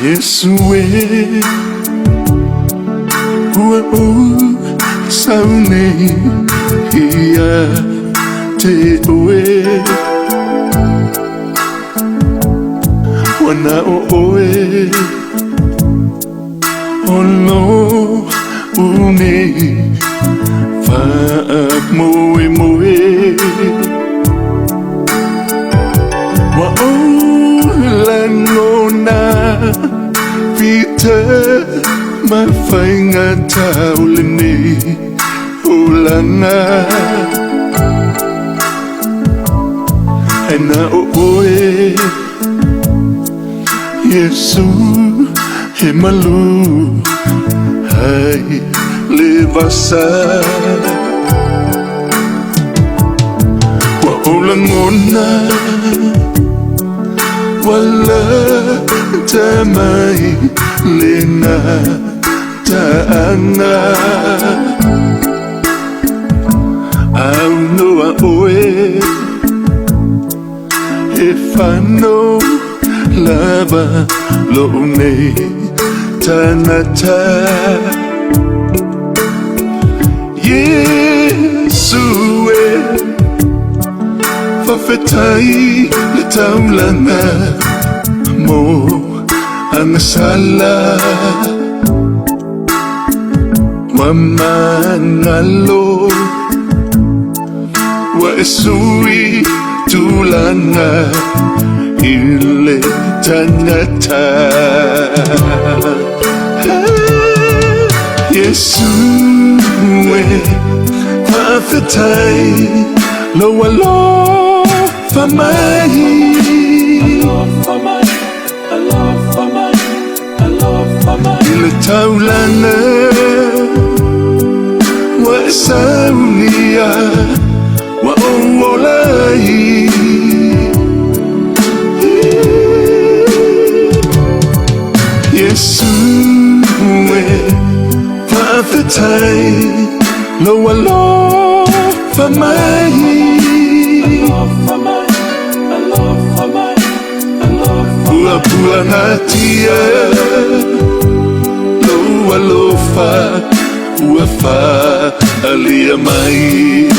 Yesue saune ia te oe wana oe ono une fa moe moe wa o langona Peter mafai taulini ulanga Aina oe Yesu he malu hai levasa Wa ulangona Wala tamai lena taanga Au noa oe He whano lava lo nei tanata Yesu e Whawhetai le taulanga Mo angasala Wa mangalo Wa esui tulanga Ile tangata Yesu e Whawhetai Lo alo Famai Ile taulanga Wa saunia Wa owolai Yesu e Whawhetai Lo alo Famai Pua ngatia Loa lofa Ua fa alia mai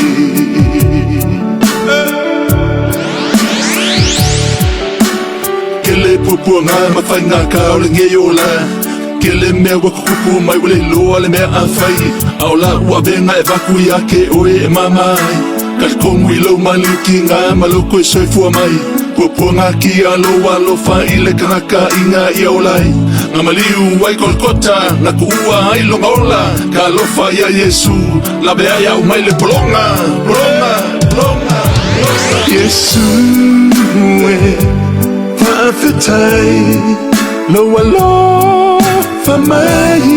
Kele pupua ngā mawhai ngā kao le nge ola Kele mea wakukupu mai wale loa le mea awhai Aola ua venga e waku i ake oe e mamai Kalkongu i lau mali ki ngā maloko e soifua mai Pupua ngā ki aloa lofa i le kanaka i ngā i aolai Ngā maliu wai kolkota ngā kuua ai longa ola Ka lofa ia Yesu la bea iau mai le polonga Polonga, polonga, polonga Yesu e Whawhetai Lo alo famai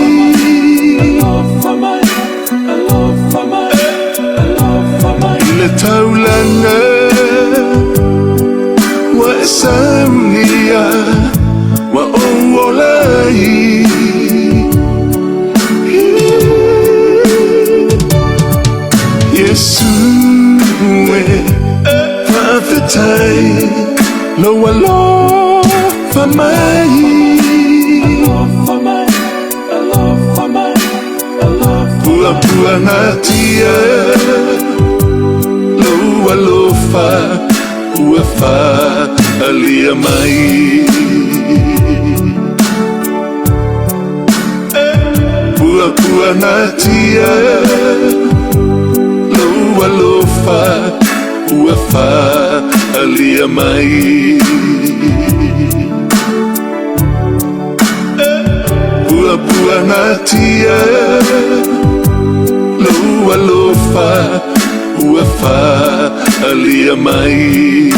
I le taulanga Wa saunia Wa owolai Yesu e Whawhetai Lo alo famai Pua pua ngatia Lo alo fa Ua fa alia mai Pua pua ngatia Lo alo fa Ua fa alia mai Pua pua ngatia Lo alo fa Ua fa alia mai